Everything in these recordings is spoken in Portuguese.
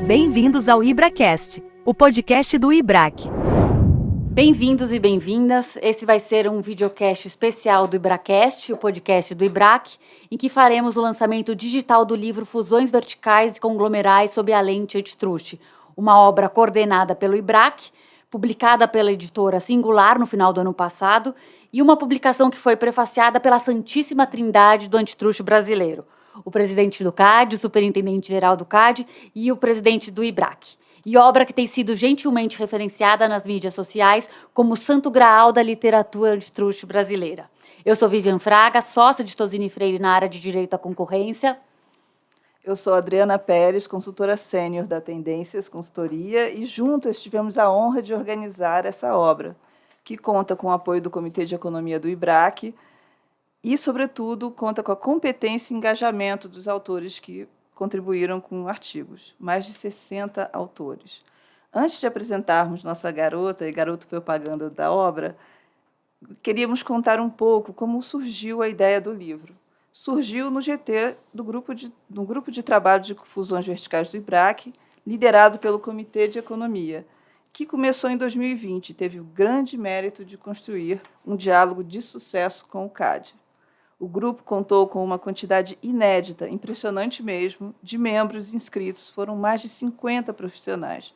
Bem-vindos ao IBRAcast, o podcast do IBRAC. Bem-vindos e bem-vindas. Esse vai ser um videocast especial do IBRAcast, o podcast do IBRAC, em que faremos o lançamento digital do livro Fusões Verticais e Conglomerais sob a lente Antitrust, uma obra coordenada pelo IBRAC, publicada pela editora Singular no final do ano passado, e uma publicação que foi prefaciada pela Santíssima Trindade do Antitrust brasileiro, o presidente do CAD, o superintendente-geral do CAD e o presidente do IBRAC. E obra que tem sido gentilmente referenciada nas mídias sociais como o santo graal da literatura antitrust brasileira. Eu sou Vivian Fraga, sócia de Tozini Freire na área de Direito à Concorrência. Eu sou Adriana Pérez, consultora sênior da Tendências Consultoria, e juntas tivemos a honra de organizar essa obra, que conta com o apoio do Comitê de Economia do IBRAC e, sobretudo, conta com a competência e engajamento dos autores que contribuíram com artigos, mais de 60 autores. Antes de apresentarmos nossa garota e garoto propaganda da obra, queríamos contar um pouco como surgiu a ideia do livro. Surgiu no GT do grupo de trabalho de fusões verticais do IBRAC, liderado pelo Comitê de Economia, que começou em 2020 e teve o grande mérito de construir um diálogo de sucesso com o CAD. O grupo contou com uma quantidade inédita, impressionante mesmo, de membros inscritos. Foram mais de 50 profissionais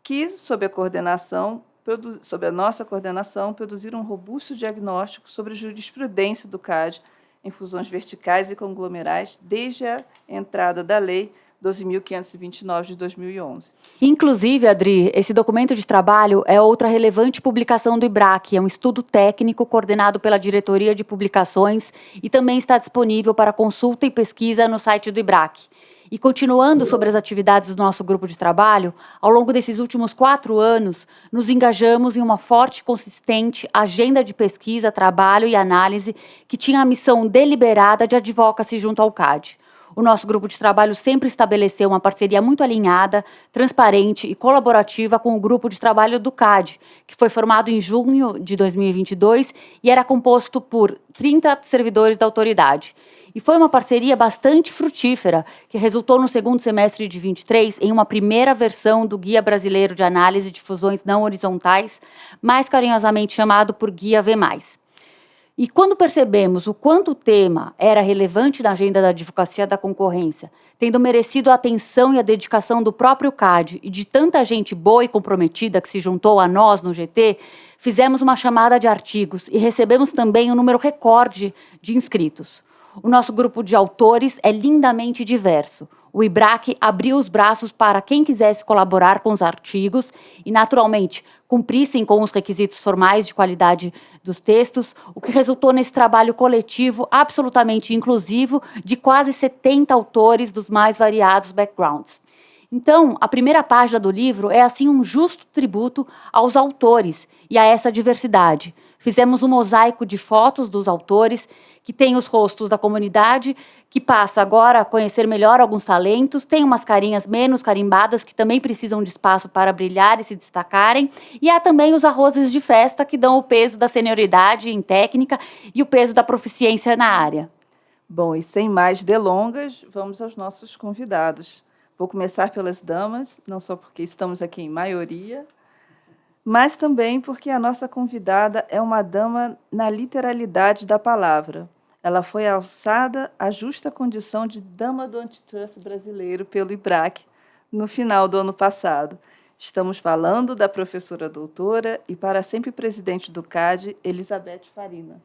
que, sob a nossa coordenação, produziram um robusto diagnóstico sobre a jurisprudência do CAD em fusões verticais e conglomerais desde a entrada da Lei 12.529 de 2011. Inclusive, Adri, esse documento de trabalho é outra relevante publicação do IBRAC, é um estudo técnico coordenado pela Diretoria de Publicações e também está disponível para consulta e pesquisa no site do IBRAC. E continuando sobre as atividades do nosso grupo de trabalho, ao longo desses últimos 4 anos, nos engajamos em uma forte e consistente agenda de pesquisa, trabalho e análise que tinha a missão deliberada de advocacy junto ao CAD. O nosso grupo de trabalho sempre estabeleceu uma parceria muito alinhada, transparente e colaborativa com o grupo de trabalho do CAD, que foi formado em junho de 2022 e era composto por 30 servidores da autoridade. E foi uma parceria bastante frutífera, que resultou no segundo semestre de 2023 em uma primeira versão do Guia Brasileiro de Análise de Fusões Não Horizontais, mais carinhosamente chamado por Guia V+. E quando percebemos o quanto o tema era relevante na agenda da advocacia da concorrência, tendo merecido a atenção e a dedicação do próprio CAD e de tanta gente boa e comprometida que se juntou a nós no GT, fizemos uma chamada de artigos e recebemos também um número recorde de inscritos. O nosso grupo de autores é lindamente diverso. O IBRAC abriu os braços para quem quisesse colaborar com os artigos e, naturalmente, cumprissem com os requisitos formais de qualidade dos textos, o que resultou nesse trabalho coletivo absolutamente inclusivo de quase 70 autores dos mais variados backgrounds. Então, a primeira página do livro é, assim, um justo tributo aos autores e a essa diversidade. Fizemos um mosaico de fotos dos autores, que tem os rostos da comunidade, que passa agora a conhecer melhor alguns talentos, tem umas carinhas menos carimbadas, que também precisam de espaço para brilhar e se destacarem, e há também os arrozes de festa, que dão o peso da senioridade em técnica e o peso da proficiência na área. Bom, e sem mais delongas, vamos aos nossos convidados. Vou começar pelas damas, não só porque estamos aqui em maioria, mas também porque a nossa convidada é uma dama na literalidade da palavra. Ela foi alçada à justa condição de dama do antitrust brasileiro pelo IBRAC no final do ano passado. Estamos falando da professora doutora e para sempre presidente do CAD, Elizabeth Farina.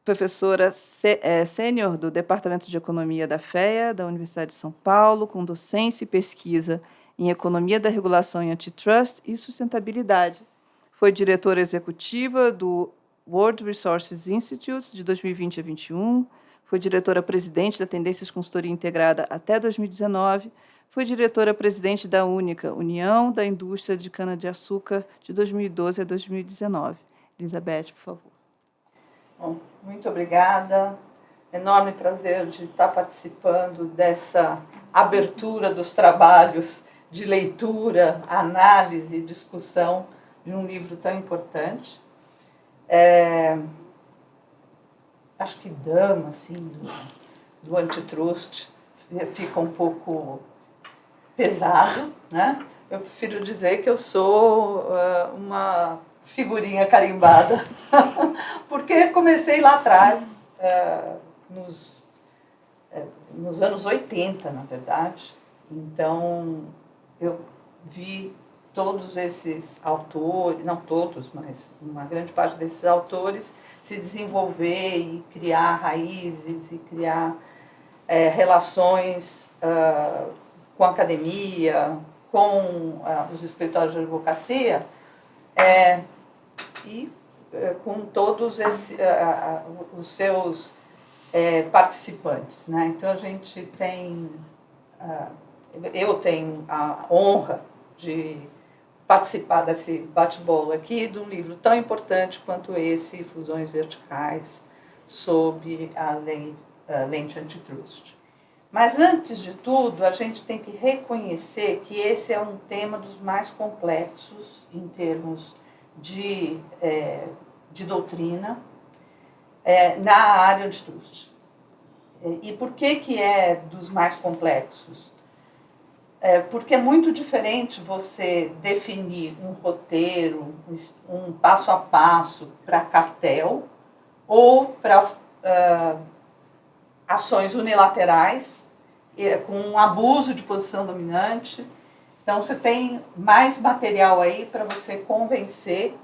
Professora sênior do Departamento de Economia da FEA, da Universidade de São Paulo, com docência e pesquisa em Economia da Regulação e Antitrust e Sustentabilidade. Foi diretora executiva do World Resources Institute de 2020 a 2021, foi diretora-presidente da Tendências Consultoria Integrada até 2019, foi diretora-presidente da UNICA, União da Indústria de Cana-de-Açúcar, de 2012 a 2019. Elizabeth, por favor. Bom, muito obrigada. Enorme prazer de estar participando dessa abertura dos trabalhos de leitura, análise e discussão de um livro tão importante. Acho que dama assim, do antitrust fica um pouco pesado, né? Eu prefiro dizer que eu sou uma figurinha carimbada, porque comecei lá atrás, nos anos 80, na verdade. Então, eu vi todos esses autores, não todos, mas uma grande parte desses autores se desenvolver e criar raízes e criar relações com a academia, com os escritórios de advocacia e com todos os seus participantes, né? Então a gente tem, eu tenho a honra de participar desse bate-bola aqui de um livro tão importante quanto esse, Fusões Verticais, sob a lente antitrust. Mas, antes de tudo, a gente tem que reconhecer que esse é um tema dos mais complexos em termos de doutrina na área antitrust. E por que é dos mais complexos? Porque é muito diferente você definir um roteiro, um passo a passo para cartel ou para ações unilaterais, com um abuso de posição dominante. Então, você tem mais material aí para você convencer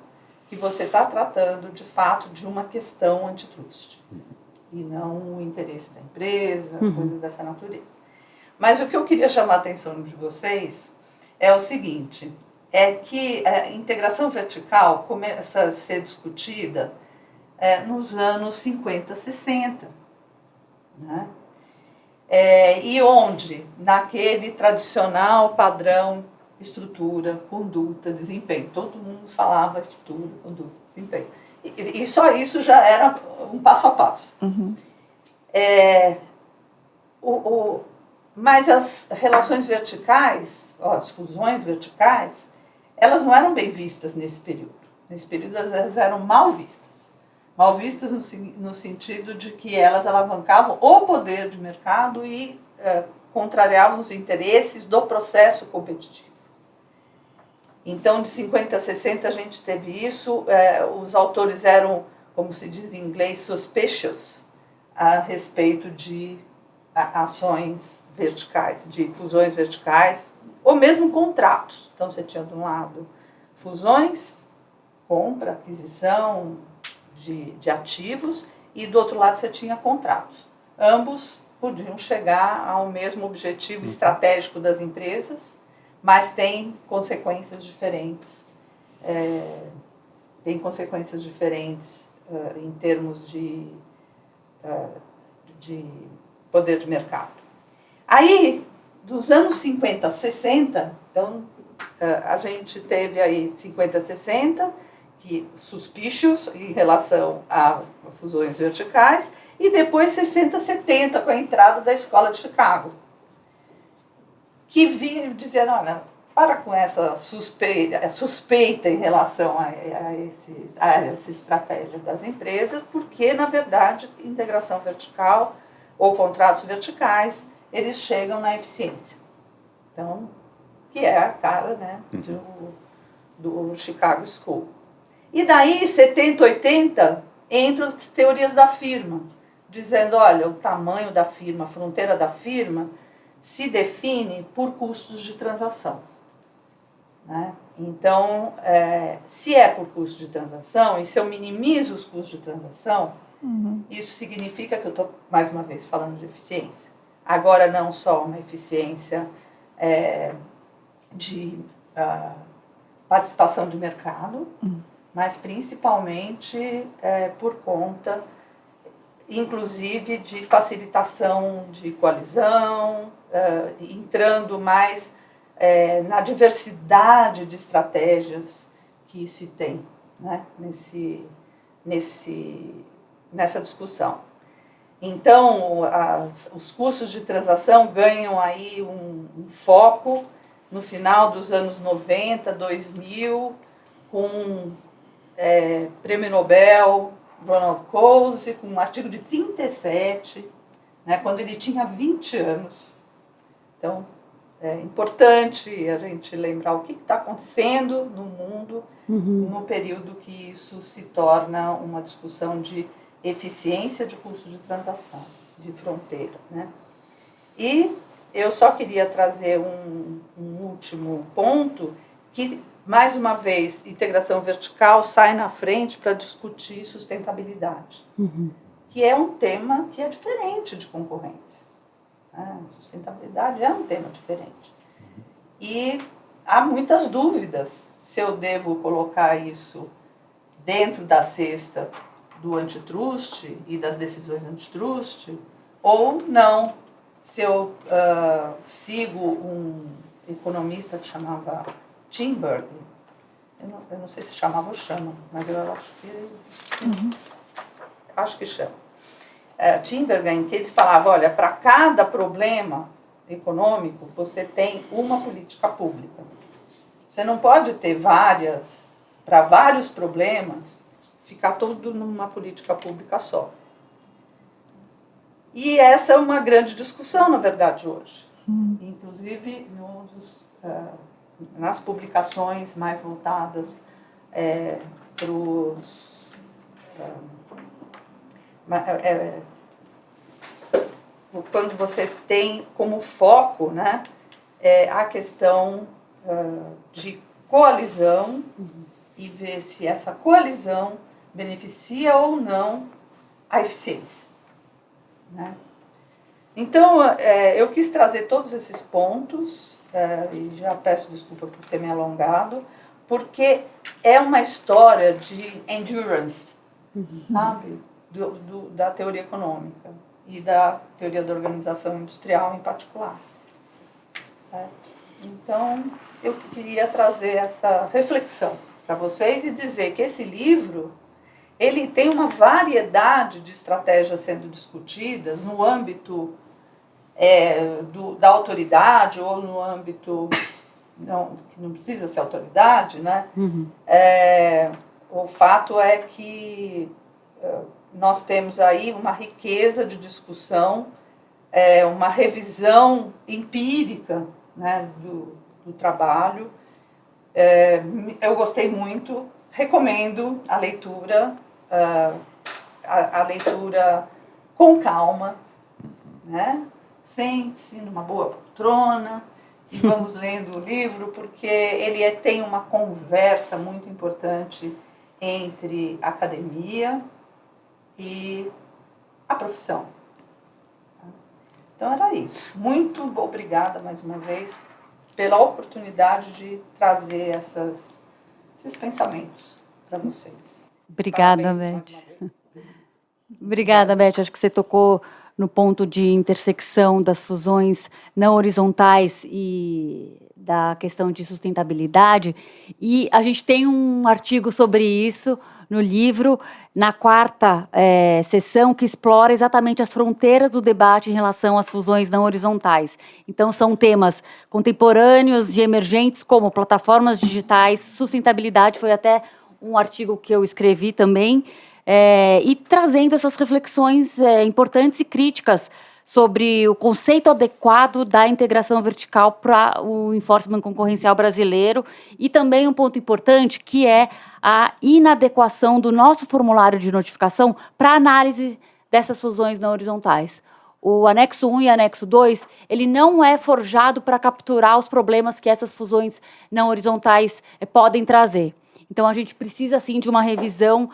que você está tratando, de fato, de uma questão antitrust, e não o interesse da empresa, coisas dessa natureza. Mas o que eu queria chamar a atenção de vocês é o seguinte, é que a integração vertical começa a ser discutida nos anos 50, 60, né? E onde, naquele tradicional padrão, estrutura, conduta, desempenho, todo mundo falava estrutura, conduta, desempenho. E só isso já era um passo a passo. Mas as relações verticais, as fusões verticais, elas não eram bem vistas nesse período. Nesse período elas eram mal vistas. Mal vistas no sentido de que elas alavancavam o poder de mercado e contrariavam os interesses do processo competitivo. Então, de 50 a 60 a gente teve isso, os autores eram, como se diz em inglês, suspicious a respeito de ações verticais, de fusões verticais, ou mesmo contratos. Então, você tinha de um lado fusões, compra, aquisição de ativos, e do outro lado você tinha contratos. Ambos podiam chegar ao mesmo objetivo estratégico das empresas, mas tem consequências diferentes. Tem consequências diferentes em termos de poder de mercado. Aí, dos anos 50 a 60, então, a gente teve aí 50 a 60, que suspicious em relação a fusões verticais, e depois 60 a 70, com a entrada da Escola de Chicago, que vinha dizendo, olha, para com essa suspeita em relação a essa estratégia das empresas, porque, na verdade, integração vertical ou contratos verticais, eles chegam na eficiência. Então, que é a cara, né, do Chicago School. E daí, 70, 80, entram as teorias da firma, dizendo, olha, o tamanho da firma, a fronteira da firma, se define por custos de transação. Né? Então, se é por custo de transação, e se eu minimizo os custos de transação, isso significa que eu estou, mais uma vez, falando de eficiência. Agora, não só uma eficiência de participação de mercado, mas principalmente por conta, inclusive, de facilitação de coalizão, entrando mais na diversidade de estratégias que se tem, né, nessa discussão. Então, os custos de transação ganham aí um foco no final dos anos 90, 2000, com Prêmio Nobel, Ronald Coase, com um artigo de 37, né, quando ele tinha 20 anos. Então, é importante a gente lembrar o que está acontecendo no mundo no período que isso se torna uma discussão de eficiência de custo de transação, de fronteira, né? E eu só queria trazer um último ponto, que, mais uma vez, integração vertical sai na frente para discutir sustentabilidade, que é um tema que é diferente de concorrência. Sustentabilidade é um tema diferente. E há muitas dúvidas se eu devo colocar isso dentro da cesta do antitrust e das decisões antitrust ou não. Se eu sigo um economista que chamava Timberg, eu não sei se chamava ou chama, mas eu acho que sim, acho que chama. Timberg, em que ele falava, olha, para cada problema econômico, você tem uma política pública. Você não pode ter para vários problemas, ficar tudo numa política pública só. E essa é uma grande discussão, na verdade, hoje. Inclusive nas publicações mais voltadas para os... quando você tem como foco, né, a questão de coalizão e ver se essa coalizão beneficia ou não a eficiência, né? Então, eu quis trazer todos esses pontos, e já peço desculpa por ter me alongado, porque é uma história de endurance, sabe? Da teoria econômica e da teoria da organização industrial em particular. Certo? Então, eu queria trazer essa reflexão para vocês e dizer que esse livro ele tem uma variedade de estratégias sendo discutidas no âmbito da autoridade ou no âmbito que não precisa ser autoridade, né? O fato é que nós temos aí uma riqueza de discussão, uma revisão empírica, né, do trabalho. Eu gostei muito, recomendo a leitura, a leitura com calma, né? Sente-se numa boa poltrona e vamos lendo o livro, porque ele tem uma conversa muito importante entre a academia e a profissão. Então era isso. Muito obrigada mais uma vez pela oportunidade de trazer esses pensamentos para vocês. Obrigada, Beth. Obrigada, Beth. Acho que você tocou no ponto de intersecção das fusões não horizontais e da questão de sustentabilidade. E a gente tem um artigo sobre isso no livro, na 4ª sessão, que explora exatamente as fronteiras do debate em relação às fusões não horizontais. Então, são temas contemporâneos e emergentes, como plataformas digitais, sustentabilidade, foi até um artigo que eu escrevi também, e trazendo essas reflexões importantes e críticas sobre o conceito adequado da integração vertical para o enforcement concorrencial brasileiro e também um ponto importante que é a inadequação do nosso formulário de notificação para análise dessas fusões não horizontais. O anexo 1 e anexo 2, ele não é forjado para capturar os problemas que essas fusões não horizontais podem trazer. Então, a gente precisa, sim, de uma revisão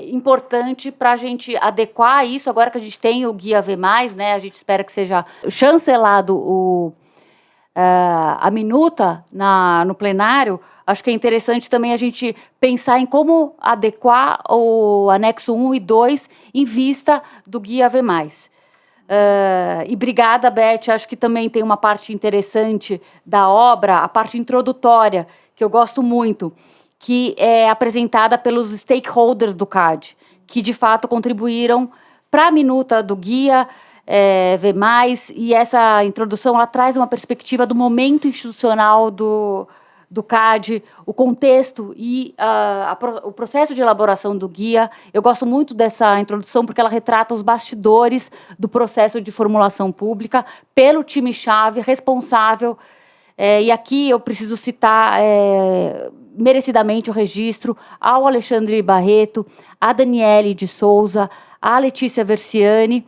importante para a gente adequar isso. Agora que a gente tem o Guia V+, né, a gente espera que seja chancelado a minuta no plenário. Acho que é interessante também a gente pensar em como adequar o anexo 1 e 2 em vista do Guia V+. E obrigada, Beth. Acho que também tem uma parte interessante da obra, a parte introdutória, que eu gosto muito, que é apresentada pelos stakeholders do CAD, que de fato contribuíram para a minuta do Guia V+, e essa introdução ela traz uma perspectiva do momento institucional do do CAD, o contexto e o processo de elaboração do guia. Eu gosto muito dessa introdução porque ela retrata os bastidores do processo de formulação pública pelo time-chave responsável. E aqui eu preciso citar merecidamente o registro ao Alexandre Barreto, a Daniele de Souza, a Letícia Versiani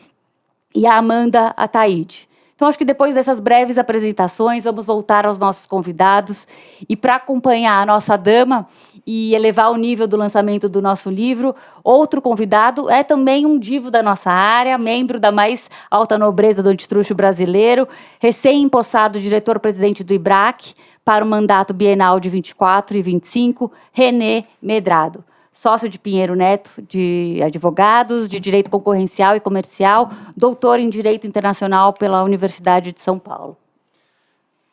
e a Amanda Ataíde. Então, acho que depois dessas breves apresentações, vamos voltar aos nossos convidados. E para acompanhar a nossa dama e elevar o nível do lançamento do nosso livro, outro convidado é também um divo da nossa área, membro da mais alta nobreza do antitruste brasileiro, recém-empossado diretor-presidente do IBRAC para o mandato bienal de 24 e 25, René Medrado. Sócio de Pinheiro Neto, de advogados, de Direito Concorrencial e Comercial, doutor em Direito Internacional pela Universidade de São Paulo.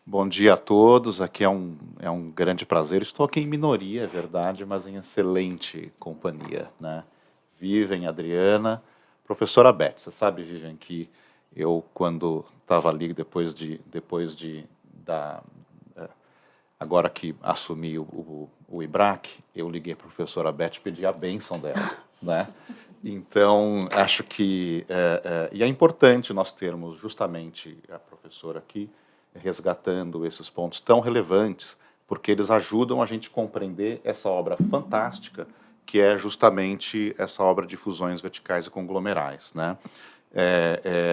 Bom dia a todos, aqui é um grande prazer. Estou aqui em minoria, é verdade, mas em excelente companhia, né? Vivian, Adriana, professora Beth. Você sabe, Vivian, que eu, quando estava ali, agora que assumi o IBRAC, eu liguei para a professora Beth e pedi a bênção dela, né? Então, acho que... e é importante nós termos justamente a professora aqui resgatando esses pontos tão relevantes, porque eles ajudam a gente a compreender essa obra fantástica, que é justamente essa obra de fusões verticais e conglomerais, né?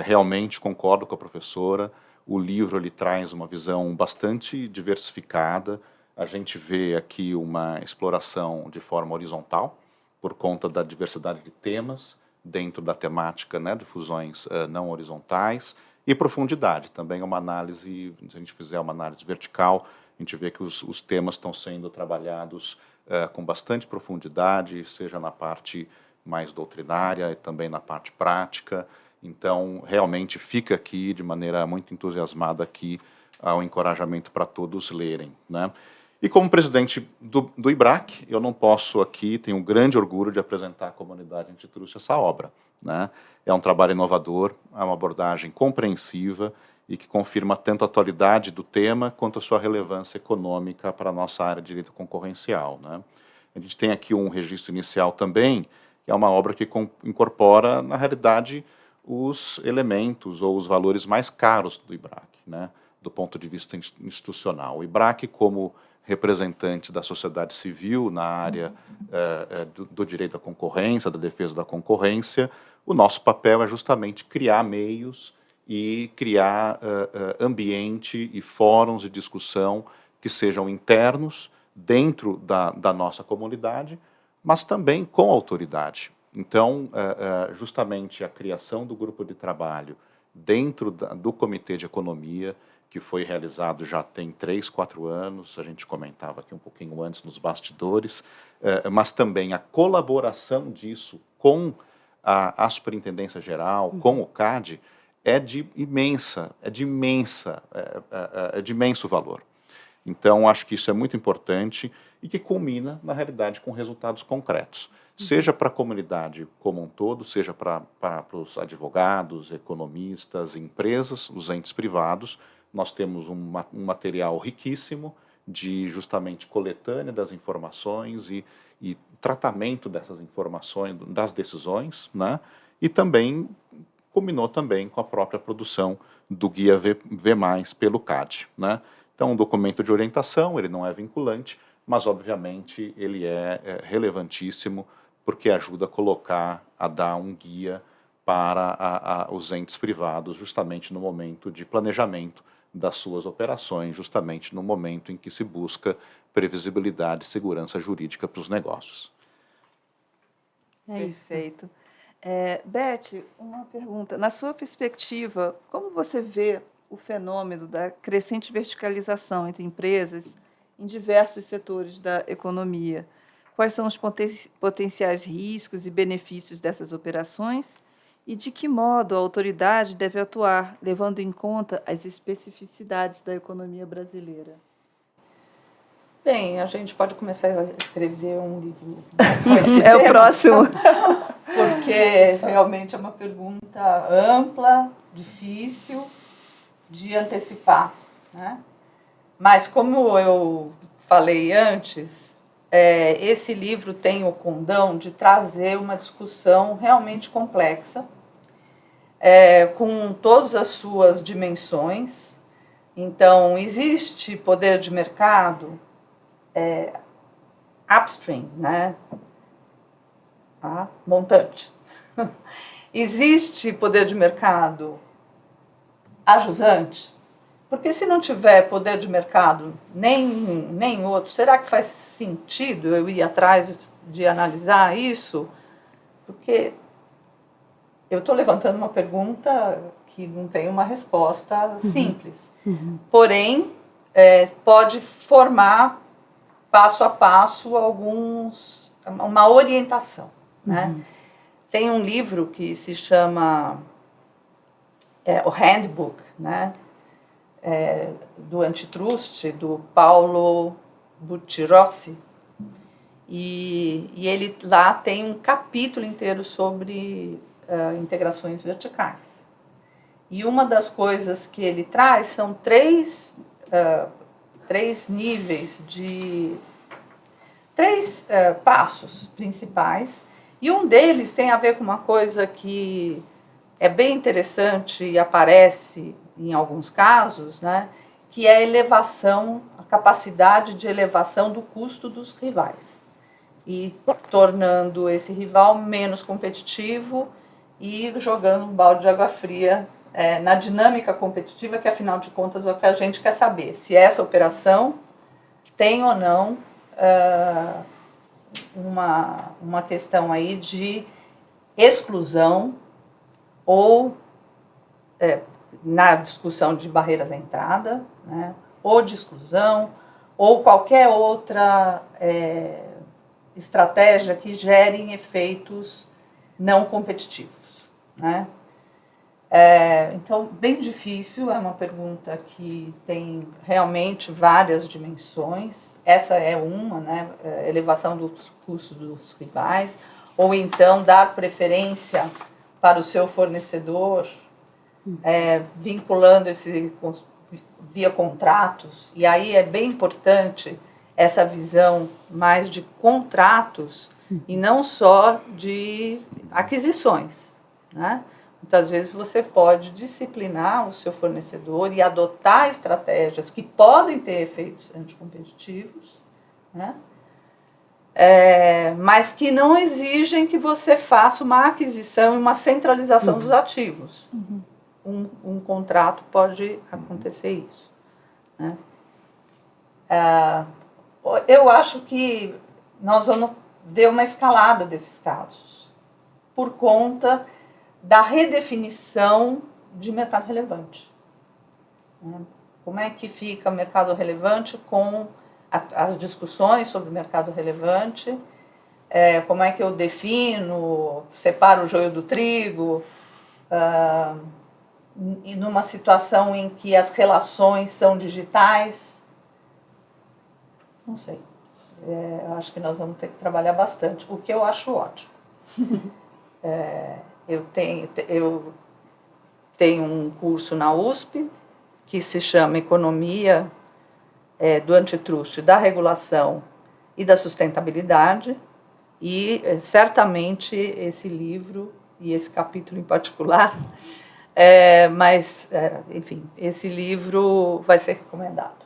Realmente concordo com a professora. O livro ele traz uma visão bastante diversificada. A gente vê aqui uma exploração de forma horizontal, por conta da diversidade de temas dentro da temática, né, de fusões não horizontais, e profundidade. Também uma análise, se a gente fizer uma análise vertical, a gente vê que os temas estão sendo trabalhados com bastante profundidade, seja na parte mais doutrinária e também na parte prática. Então, realmente fica aqui, de maneira muito entusiasmada, aqui, o encorajamento para todos lerem, né? E como presidente do IBRAC, eu não posso aqui, tenho um grande orgulho de apresentar à comunidade antitruste essa obra, né? É um trabalho inovador, é uma abordagem compreensiva e que confirma tanto a atualidade do tema quanto a sua relevância econômica para a nossa área de direito concorrencial, né? A gente tem aqui um registro inicial também, que é uma obra que incorpora, na realidade, os elementos ou os valores mais caros do IBRAC, né, do ponto de vista institucional. O IBRAC, como representante da sociedade civil na área do direito à concorrência, da defesa da concorrência, o nosso papel é justamente criar meios e criar ambiente e fóruns de discussão que sejam internos, dentro da nossa comunidade, mas também com autoridade. Então, justamente a criação do grupo de trabalho dentro do Comitê de Economia, que foi realizado já tem 3, 4 anos, a gente comentava aqui um pouquinho antes nos bastidores, mas também a colaboração disso com a Superintendência Geral, com o CAD, é de imenso valor. Então, acho que isso é muito importante e que culmina, na realidade, com resultados concretos. Seja para a comunidade como um todo, seja para os advogados, economistas, empresas, os entes privados. Nós temos um material riquíssimo de justamente coletânea das informações e tratamento dessas informações, das decisões, né? E também culminou também com a própria produção do Guia V+ pelo CAD, né? Então, um documento de orientação, ele não é vinculante, mas, obviamente, ele é relevantíssimo, porque ajuda a dar um guia para os entes privados, justamente no momento de planejamento das suas operações, justamente no momento em que se busca previsibilidade e segurança jurídica para os negócios. Perfeito. Beth, uma pergunta. Na sua perspectiva, como você vê o fenômeno da crescente verticalização entre empresas em diversos setores da economia? Quais são os potenciais riscos e benefícios dessas operações? E de que modo a autoridade deve atuar, levando em conta as especificidades da economia brasileira? Bem, a gente pode começar a escrever um livro. É o próximo. Porque realmente é uma pergunta ampla, difícil de antecipar, né? Mas como eu falei antes, esse livro tem o condão de trazer uma discussão realmente complexa, com todas as suas dimensões. Então, existe poder de mercado upstream, né? Montante. Existe poder de mercado ajusante, porque se não tiver poder de mercado nenhum, nem outro, será que faz sentido eu ir atrás de analisar isso? Porque eu estou levantando uma pergunta que não tem uma resposta simples. Porém, pode formar passo a passo uma orientação, né? Tem um livro que se chama o Handbook, né? Do Antitrust, do Paulo Bucci, e ele lá tem um capítulo inteiro sobre integrações verticais. E uma das coisas que ele traz são três níveis três passos principais, e um deles tem a ver com uma coisa que é bem interessante e aparece em alguns casos, né, que é a capacidade de elevação do custo dos rivais, e tornando esse rival menos competitivo e jogando um balde de água fria na dinâmica competitiva, que afinal de contas é o que a gente quer saber, se essa operação tem ou não uma questão aí de exclusão ou na discussão de barreiras à entrada, né, ou de exclusão, ou qualquer outra estratégia que gere efeitos não competitivos, né? Então, bem difícil, é uma pergunta que tem realmente várias dimensões. Essa é uma, né? Elevação dos custos dos rivais, ou então dar preferência para o seu fornecedor, vinculando via contratos. E aí é bem importante essa visão mais de contratos e não só de aquisições, né? Muitas vezes você pode disciplinar o seu fornecedor e adotar estratégias que podem ter efeitos anticompetitivos, né? Mas que não exigem que você faça uma aquisição e uma centralização dos ativos. Um contrato pode acontecer isso, né? Eu acho que nós vamos ver uma escalada desses casos por conta da redefinição de mercado relevante. Como é que fica o mercado relevante com as discussões sobre o mercado relevante? Como é que eu defino, separo o joio do trigo? E numa situação em que as relações são digitais? Não sei. Eu acho que nós vamos ter que trabalhar bastante, o que eu acho ótimo. Eu tenho um curso na USP que se chama Economia do Antitrust, da Regulação e da Sustentabilidade, e certamente esse livro e esse capítulo em particular, enfim, esse livro vai ser recomendado.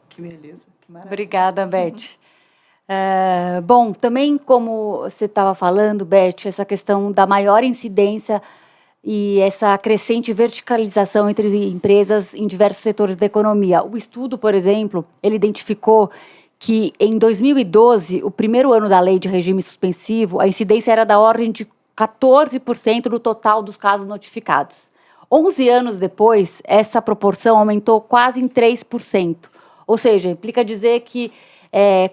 Que beleza, que maravilha. Obrigada, Beth. Bom, também como você estava falando, Beth, essa questão da maior incidência e essa crescente verticalização entre empresas em diversos setores da economia. O estudo, por exemplo, ele identificou que em 2012, o primeiro ano da lei de regime suspensivo, a incidência era da ordem de 14% do total dos casos notificados. 11 anos depois, essa proporção aumentou quase em 3%. Ou seja, implica dizer que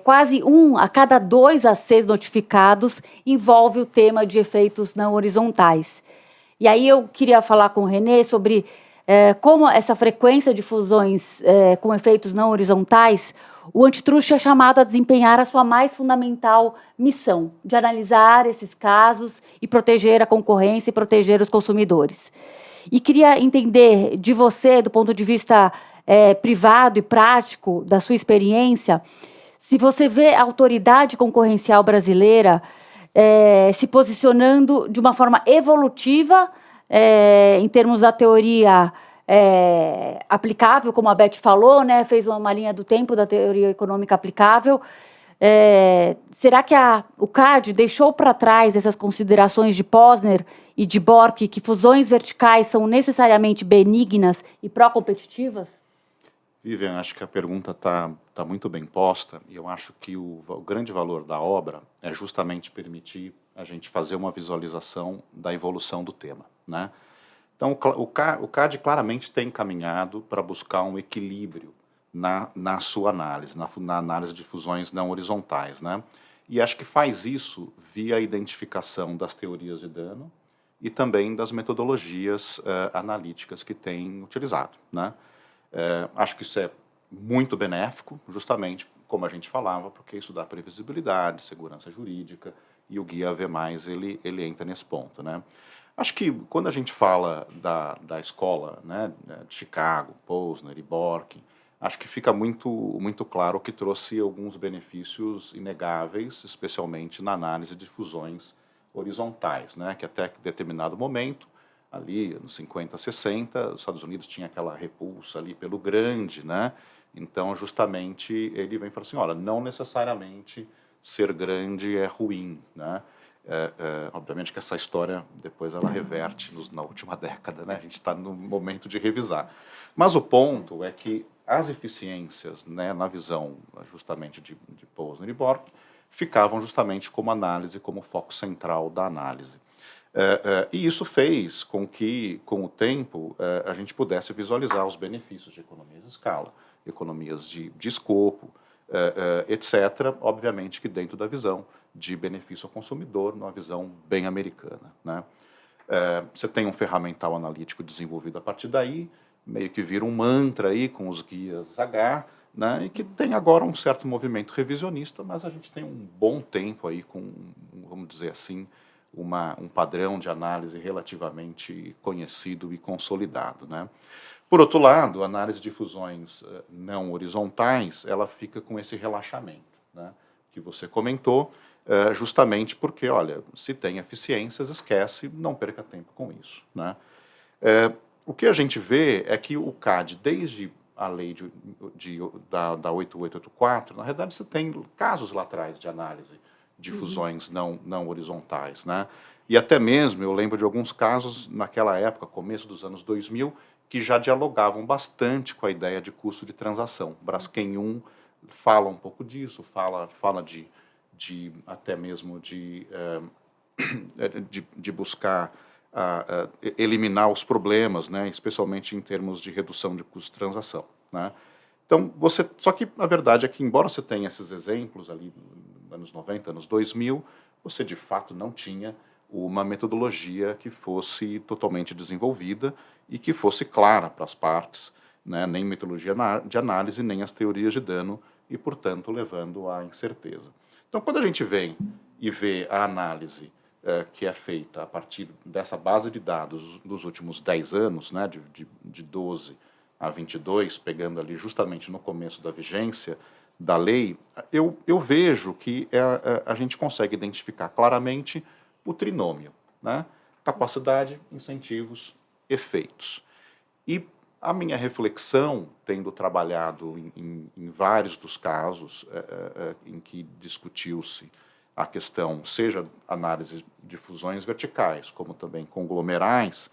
quase 1 a cada 2 ACs notificados envolve o tema de efeitos não horizontais. E aí eu queria falar com o René sobre como essa frequência de fusões com efeitos não horizontais, o Antitrust é chamado a desempenhar a sua mais fundamental missão, de analisar esses casos e proteger a concorrência e proteger os consumidores. E queria entender de você, do ponto de vista privado e prático da sua experiência, se você vê a autoridade concorrencial brasileira se posicionando de uma forma evolutiva em termos da teoria aplicável, como a Beth falou, né, fez uma linha do tempo da teoria econômica aplicável. Será que o CAD deixou para trás essas considerações de Posner e de Bork, que fusões verticais são necessariamente benignas e pró-competitivas? Vivian, acho que a pergunta está muito bem posta, e eu acho que o grande valor da obra é justamente permitir a gente fazer uma visualização da evolução do tema, né? Então, o CAD claramente tem caminhado para buscar um equilíbrio na sua análise, na análise de fusões não horizontais, né? E acho que faz isso via a identificação das teorias de dano e também das metodologias analíticas que tem utilizado, né? Acho que isso é muito benéfico, justamente como a gente falava, porque isso dá previsibilidade, segurança jurídica, e o Guia AV+, ele entra nesse ponto, né? Acho que quando a gente fala da escola, né, de Chicago, Posner e Bork, acho que fica muito claro que trouxe alguns benefícios inegáveis, especialmente na análise de fusões horizontais, né, que até determinado momento, ali nos 50, 60, os Estados Unidos tinha aquela repulsa ali pelo grande, né? Então, justamente, ele vem e fala assim, olha, não necessariamente ser grande é ruim, né? Obviamente que essa história, depois ela reverte na última década, né? A gente está no momento de revisar. Mas o ponto é que as eficiências, né, na visão justamente de Posner e Bork, ficavam justamente como análise, como foco central da análise. E isso fez com que, com o tempo, a gente pudesse visualizar os benefícios de economias de escala, economias de escopo, etc., obviamente que dentro da visão de benefício ao consumidor, numa visão bem americana, né? Você tem um ferramental analítico desenvolvido a partir daí, meio que vira um mantra aí com os guias H, né, e que tem agora um certo movimento revisionista, mas a gente tem um bom tempo aí com, vamos dizer assim, um padrão de análise relativamente conhecido e consolidado, né? Por outro lado, a análise de fusões não horizontais, ela fica com esse relaxamento, né, que você comentou, justamente porque, olha, se tem eficiências, esquece, não perca tempo com isso, né? O que a gente vê é que o CAD, desde a lei da 8884, na realidade você tem casos lá atrás de análise de fusões não horizontais, né? E até mesmo, eu lembro de alguns casos, naquela época, começo dos anos 2000, que já dialogavam bastante com a ideia de custo de transação. Braskem 1 fala um pouco disso, fala de até mesmo de buscar eliminar os problemas, né? Especialmente em termos de redução de custo de transação, né? Então, só que a verdade é que, embora você tenha esses exemplos ali, anos 90, anos 2000, você de fato não tinha uma metodologia que fosse totalmente desenvolvida e que fosse clara para as partes, né? Nem metodologia de análise, nem as teorias de dano e, portanto, levando à incerteza. Então, quando a gente vem e vê a análise que é feita a partir dessa base de dados dos últimos 10 anos, né, de 12 a 22, pegando ali justamente no começo da vigência da lei, eu vejo que a gente consegue identificar claramente o trinômio, né? Capacidade, incentivos, efeitos. E a minha reflexão, tendo trabalhado em vários dos casos em que discutiu-se a questão, seja análise de fusões verticais, como também conglomerais,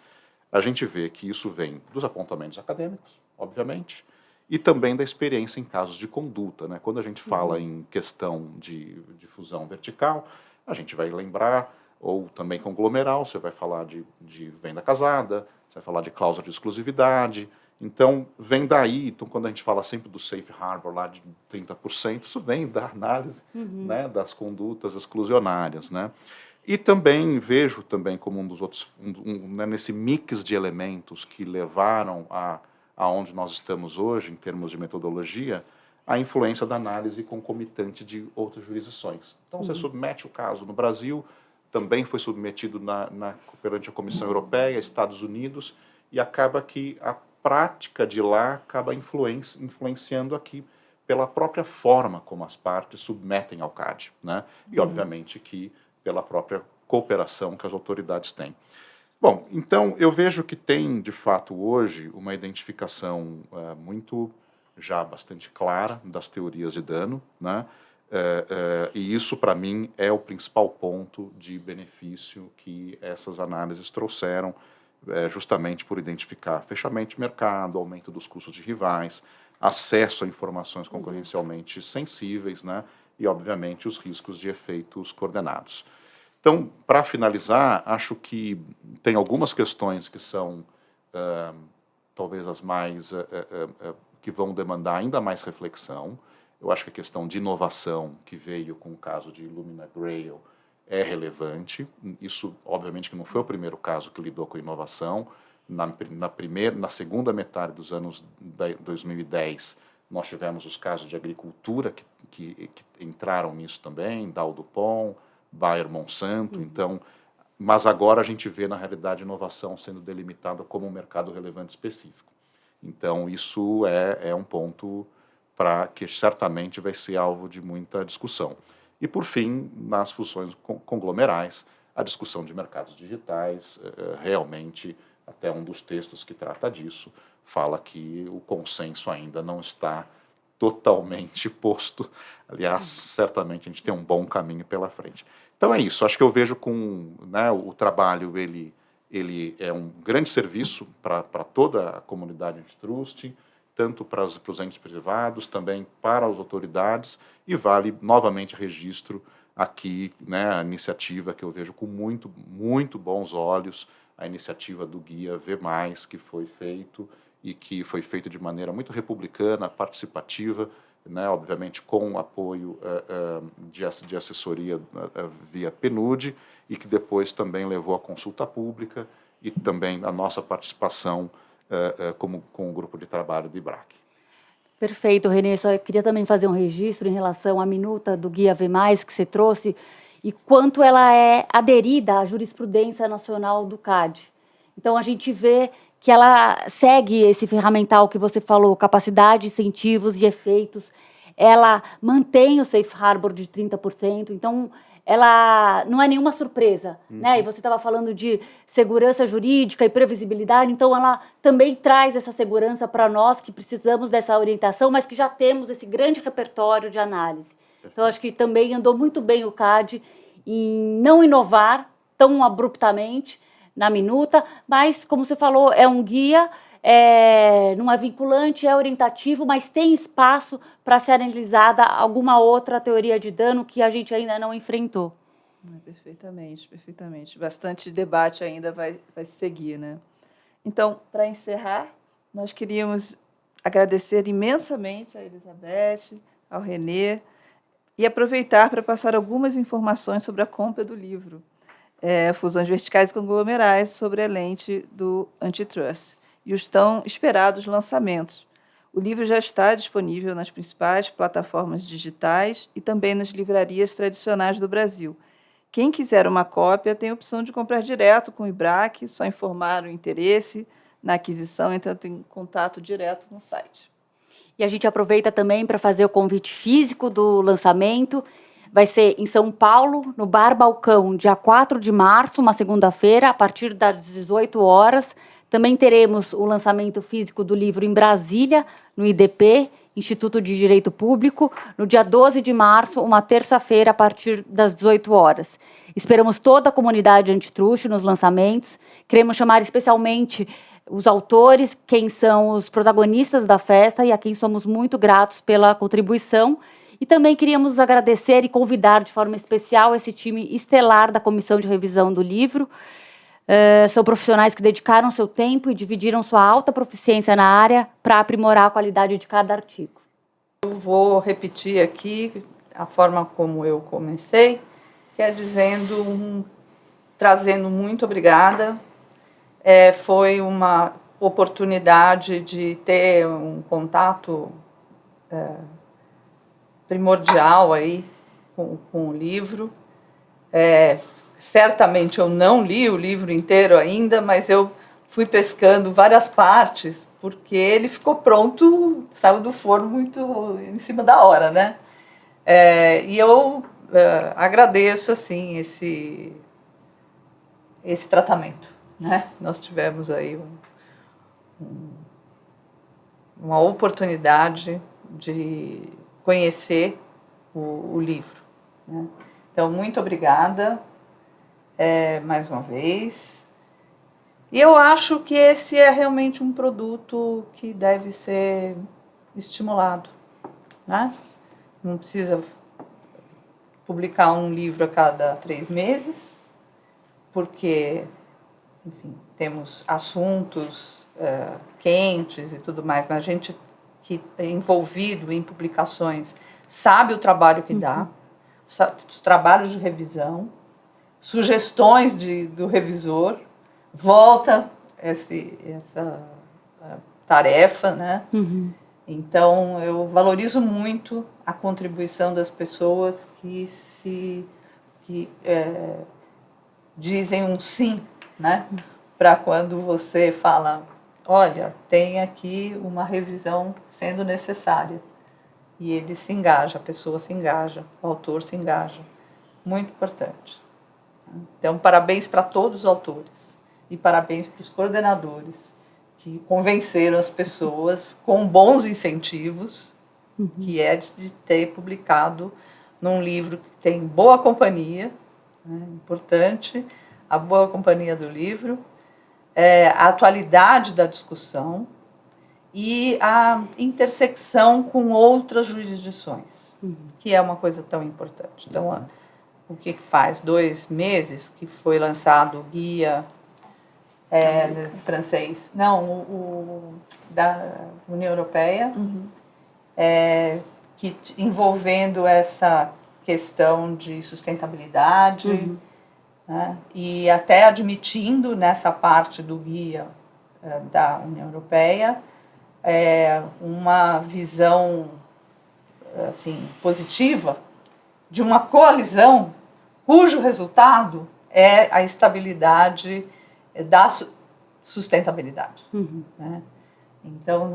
a gente vê que isso vem dos apontamentos acadêmicos, obviamente, e também da experiência em casos de conduta, né? Quando a gente fala em questão de fusão vertical, a gente vai lembrar, ou também conglomeral, você vai falar de venda casada, você vai falar de cláusula de exclusividade. Então, vem daí, então, quando a gente fala sempre do safe harbor lá de 30%, isso vem da análise, né, das condutas exclusionárias, né? E também vejo também como um dos outros, né, nesse mix de elementos que levaram aonde nós estamos hoje, em termos de metodologia, a influência da análise concomitante de outras jurisdições. Então, você submete o caso no Brasil, também foi submetido perante a Comissão Europeia, Estados Unidos, e acaba que a prática de lá acaba influenciando aqui pela própria forma como as partes submetem ao CAD, né? E, obviamente, que pela própria cooperação que as autoridades têm. Bom, então, eu vejo que tem, de fato, hoje, uma identificação muito, já bastante clara das teorias de dano, né? E isso, para mim, é o principal ponto de benefício que essas análises trouxeram, justamente por identificar fechamento de mercado, aumento dos custos de rivais, acesso a informações concorrencialmente sensíveis, né? E, obviamente, os riscos de efeitos coordenados. Então, para finalizar, acho que tem algumas questões que são talvez as mais que vão demandar ainda mais reflexão. Eu acho que a questão de inovação que veio com o caso de Illumina Grail é relevante. Isso, obviamente, que não foi o primeiro caso que lidou com inovação. Na segunda metade dos anos 2010, nós tivemos os casos de agricultura que entraram nisso também, Dow DuPont, Bayer Monsanto. Então, mas agora a gente vê, na realidade, inovação sendo delimitada como um mercado relevante específico. Então, isso é um ponto que certamente vai ser alvo de muita discussão. E, por fim, nas fusões conglomerais, a discussão de mercados digitais, realmente, até um dos textos que trata disso, fala que o consenso ainda não está totalmente posto. Aliás, certamente a gente tem um bom caminho pela frente. Então é isso, acho que eu vejo o trabalho, ele é um grande serviço para toda a comunidade antitrust, tanto para os entes privados, também para as autoridades, e vale novamente registro aqui, né, a iniciativa que eu vejo com muito, muito bons olhos, a iniciativa do Guia V+, que foi feito, e que foi feito de maneira muito republicana, participativa, né, obviamente com o apoio de assessoria via PNUD, e que depois também levou à consulta pública, e também a nossa participação com o grupo de trabalho do IBRAC. Perfeito, Renê. Só queria também fazer um registro em relação à minuta do Guia V+, que você trouxe, e quanto ela é aderida à jurisprudência nacional do CAD. Então, a gente vê que ela segue esse ferramental que você falou, capacidade, incentivos e efeitos. Ela mantém o safe harbor de 30%, então ela não é nenhuma surpresa, né? E você estava falando de segurança jurídica e previsibilidade, então ela também traz essa segurança para nós que precisamos dessa orientação, mas que já temos esse grande repertório de análise. Então, acho que também andou muito bem o CAD em não inovar tão abruptamente na minuta, mas, como você falou, é um guia, não é vinculante, é orientativo, mas tem espaço para ser analisada alguma outra teoria de dano que a gente ainda não enfrentou. Perfeitamente, perfeitamente. Bastante debate ainda vai seguir, né? Então, para encerrar, nós queríamos agradecer imensamente a Elizabeth, ao Renê, e aproveitar para passar algumas informações sobre a compra do livro, Fusões Verticais e Conglomerais, sobre a lente do antitrust, e os tão esperados lançamentos. O livro já está disponível nas principais plataformas digitais e também nas livrarias tradicionais do Brasil. Quem quiser uma cópia tem a opção de comprar direto com o IBRAC, só informar o interesse na aquisição, entrando em contato direto no site. E a gente aproveita também para fazer o convite físico do lançamento. Vai ser em São Paulo, no Bar Balcão, dia 4 de março, uma segunda-feira, a partir das 18 horas. Também teremos o lançamento físico do livro em Brasília, no IDP, Instituto de Direito Público, no dia 12 de março, uma terça-feira, a partir das 18 horas. Esperamos toda a comunidade antitruste nos lançamentos. Queremos chamar especialmente os autores, quem são os protagonistas da festa e a quem somos muito gratos pela contribuição. E também queríamos agradecer e convidar de forma especial esse time estelar da Comissão de Revisão do Livro. São profissionais que dedicaram seu tempo e dividiram sua alta proficiência na área para aprimorar a qualidade de cada artigo. Eu vou repetir aqui a forma como eu comecei, que é trazendo muito obrigada. Foi uma oportunidade de ter um contato primordial aí com o livro. Certamente eu não li o livro inteiro ainda, mas eu fui pescando várias partes, porque ele ficou pronto, saiu do forno muito em cima da hora, né? E eu agradeço, assim, esse tratamento, né? Nós tivemos aí uma oportunidade de conhecer o livro, né? Então, muito obrigada mais uma vez. E eu acho que esse é realmente um produto que deve ser estimulado, né? Não precisa publicar um livro a cada 3 meses, porque, enfim, temos assuntos quentes e tudo mais, mas a gente que é envolvido em publicações sabe o trabalho que dá, os trabalhos de revisão, sugestões do revisor, volta essa tarefa, né? Então, eu valorizo muito a contribuição das pessoas que dizem um sim, né? Para quando você fala, olha, tem aqui uma revisão sendo necessária. E ele se engaja, a pessoa se engaja, o autor se engaja. Muito importante. Então, parabéns para todos os autores e parabéns para os coordenadores que convenceram as pessoas com bons incentivos, que é de ter publicado num livro que tem boa companhia, né, importante, a boa companhia do livro, a atualidade da discussão e a intersecção com outras jurisdições, que é uma coisa tão importante. Então, o que faz 2 meses que foi lançado o guia francês, não, o da União Europeia, que envolvendo essa questão de sustentabilidade, né, e até admitindo nessa parte do guia da União Europeia uma visão assim, positiva de uma coalizão cujo resultado é a estabilidade da sustentabilidade. Né? Então,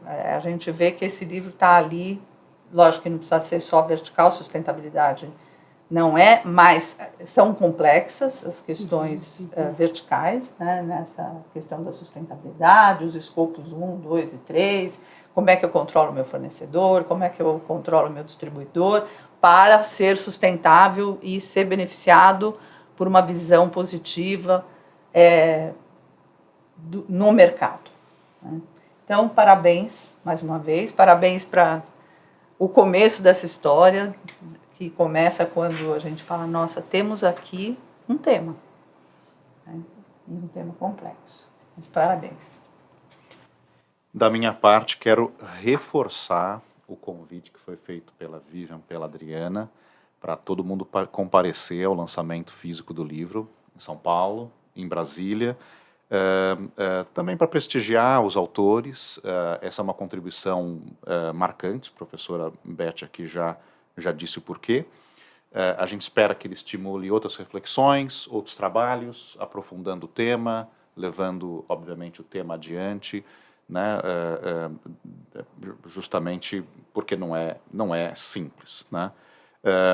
a gente vê que esse livro está ali, lógico que não precisa ser só vertical, sustentabilidade não é, mas são complexas as questões verticais, né, nessa questão da sustentabilidade, os escopos 1, 2 e 3, como é que eu controlo o meu fornecedor, como é que eu controlo o meu distribuidor, para ser sustentável e ser beneficiado por uma visão positiva no mercado. Né? Então, parabéns, mais uma vez, parabéns para o começo dessa história, que começa quando a gente fala, nossa, temos aqui um tema, né? E um tema complexo. Mas parabéns. Da minha parte, quero reforçar o convite que foi feito pela Vivian, pela Adriana, para todo mundo comparecer ao lançamento físico do livro, em São Paulo, em Brasília, também para prestigiar os autores. Essa é uma contribuição marcante, a professora Beth aqui já disse o porquê. A gente espera que ele estimule outras reflexões, outros trabalhos, aprofundando o tema, levando, obviamente, o tema adiante, né? Justamente porque não é simples, né?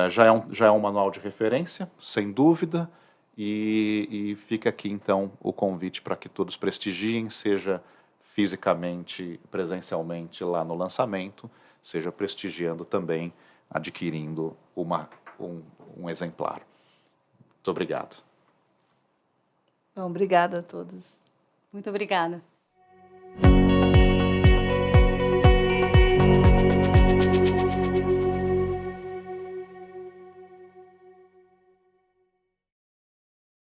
Já é um manual de referência, sem dúvida, e fica aqui, então, o convite para que todos prestigiem, seja fisicamente, presencialmente lá no lançamento, seja prestigiando também, adquirindo um exemplar. Muito obrigado. Bom, obrigada a todos. Muito obrigada.